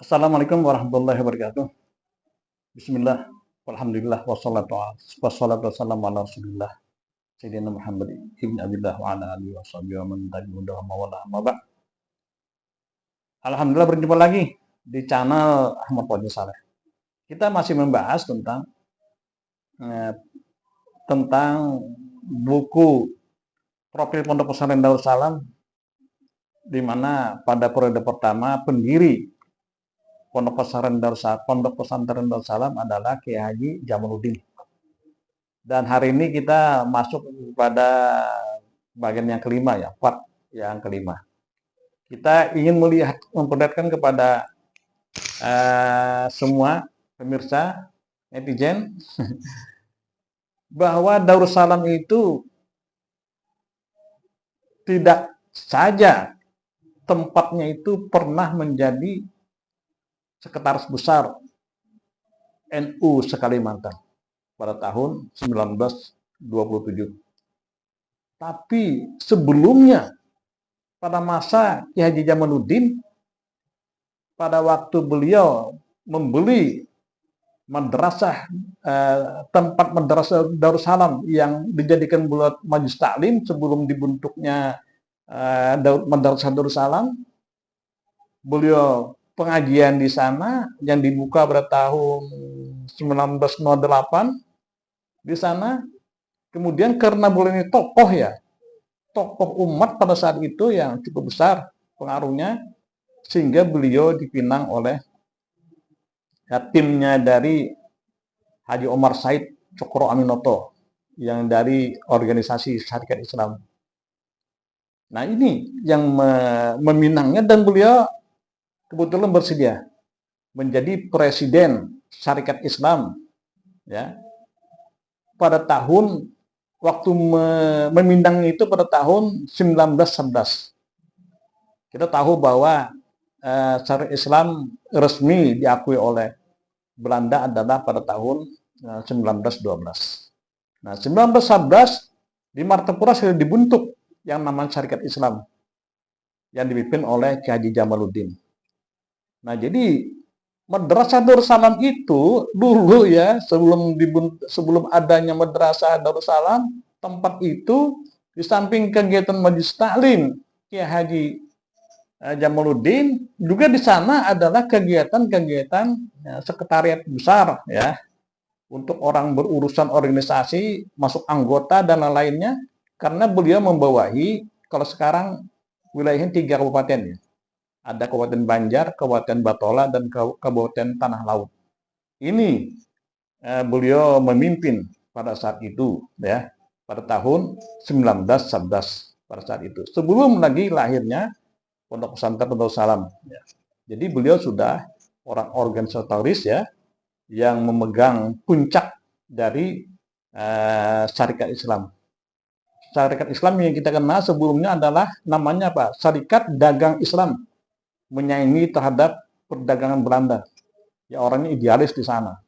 Assalamualaikum warahmatullahi wabarakatuh. Bismillah, walhamdulillah, wassalatu wassalamu ala rasulillah, Sayyidina Muhammad ibn Abdillah wa ala alihi wa sahbihi wa man tabi'ahum wa wala amma ba'd. Alhamdulillah berjumpa lagi di channel Ahmad Fauzi Saleh. Kita masih membahas eh, tentang buku Profil Pondok Pesantren Darussalam, di mana pada periode pertama pendiri Pondok Pesantren Darussalam adalah Kiai Haji Jamaluddin. Dan hari ini kita masuk pada bagian yang kelima ya, part yang kelima. Kita ingin memperlihatkan kepada semua pemirsa netizen bahwa Darussalam itu tidak saja tempatnya itu pernah menjadi Sekretaris Besar NU se-Kalimantan pada tahun 1927. Tapi sebelumnya, pada masa Ki Haji Jamaluddin, pada waktu beliau membeli madrasah, tempat madrasah Darussalam yang dijadikan buat majelis taklim sebelum dibentuknya madrasah Darussalam, beliau pengajian di sana yang dibuka pada tahun 1908 di sana. Kemudian karena beliau ini tokoh umat pada saat itu yang cukup besar pengaruhnya, sehingga beliau dipinang oleh timnya dari Haji Omar Said Cokro Aminoto yang dari organisasi Syarikat Islam. Nah, ini yang meminangnya, dan beliau kebetulan bersedia menjadi presiden Syarikat Islam ya pada tahun waktu meminang itu pada tahun 1911. Kita tahu bahwa Syarikat Islam resmi diakui oleh Belanda adalah pada tahun 1912. Nah, 1911 di Martapura sudah dibentuk yang namanya Syarikat Islam yang dipimpin oleh Ki Haji Jamaluddin. Nah, jadi Madrasah Darussalam itu dulu ya, sebelum adanya Madrasah Darussalam, tempat itu di samping kegiatan majelis taklim Kiai Haji Jamaluddin, juga di sana adalah kegiatan-kegiatan sekretariat besar ya, untuk orang berurusan organisasi, masuk anggota dan lain-lainnya, karena beliau membawahi, kalau sekarang wilayahnya 3 kabupaten ya. Ada Kabupaten Banjar, Kabupaten Batola, dan Kabupaten Tanah Laut. Ini beliau memimpin pada saat itu ya, pada tahun 1911 pada saat itu. Sebelum lagi lahirnya Pondok Pesantren Darussalam ya. Jadi beliau sudah orang organisatoris ya, yang memegang puncak dari Syarikat Islam. Syarikat Islam yang kita kenal sebelumnya adalah namanya apa? Syarikat Dagang Islam, menyaingi terhadap perdagangan Belanda. Ya, orangnya idealis di sana.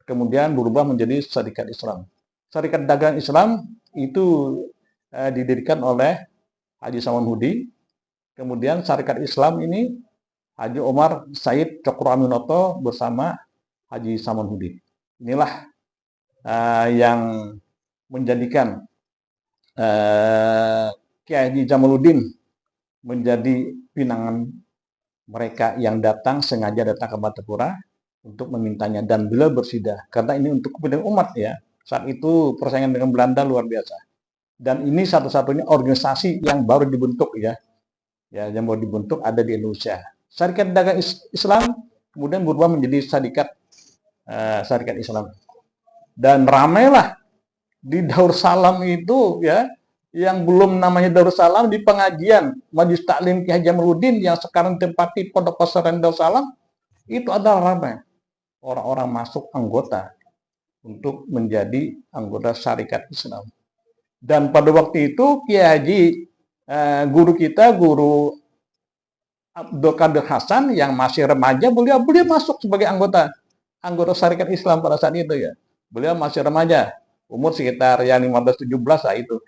Kemudian berubah menjadi Syarikat Islam. Syarikat Dagang Islam itu didirikan oleh Haji Samanhudi. Kemudian Syarikat Islam ini Haji Omar Said Cokro Aminoto bersama Haji Samanhudi. Inilah yang menjadikan Kiai Haji Jamaluddin menjadi pinangan mereka yang sengaja datang ke Martapura untuk memintanya, dan beliau bersedia karena ini untuk kepentingan umat ya. Saat itu persaingan dengan Belanda luar biasa, dan ini satu-satunya organisasi yang baru dibentuk ya, yang baru dibentuk ada di Indonesia. Syarikat Dagang Islam kemudian berubah menjadi Syarikat Islam, dan ramailah di Darussalam itu ya, yang belum namanya Darussalam, di pengajian majelis taklim Ki Haji Jamaluddin yang sekarang ditempati Pondok Pesantren Darussalam, itu adalah ramai orang-orang masuk anggota untuk menjadi anggota Syarikat Islam. Dan pada waktu itu Kiai Haji guru Abdul Qadir Hasan yang masih remaja, beliau masuk sebagai anggota Syarikat Islam pada saat itu ya. Beliau masih remaja, umur sekitar ya 15-17 lah itu.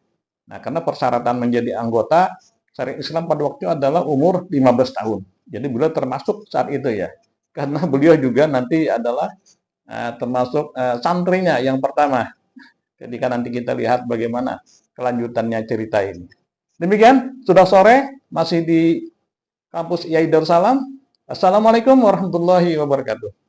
Nah, karena persyaratan menjadi anggota Syarikat Islam pada waktu itu adalah umur 15 tahun. Jadi beliau termasuk saat itu ya. Karena beliau juga nanti adalah termasuk santrinya yang pertama. Ketika nanti kita lihat bagaimana kelanjutannya cerita ini. Demikian, sudah sore, masih di kampus Yai Darussalam. Assalamualaikum warahmatullahi wabarakatuh.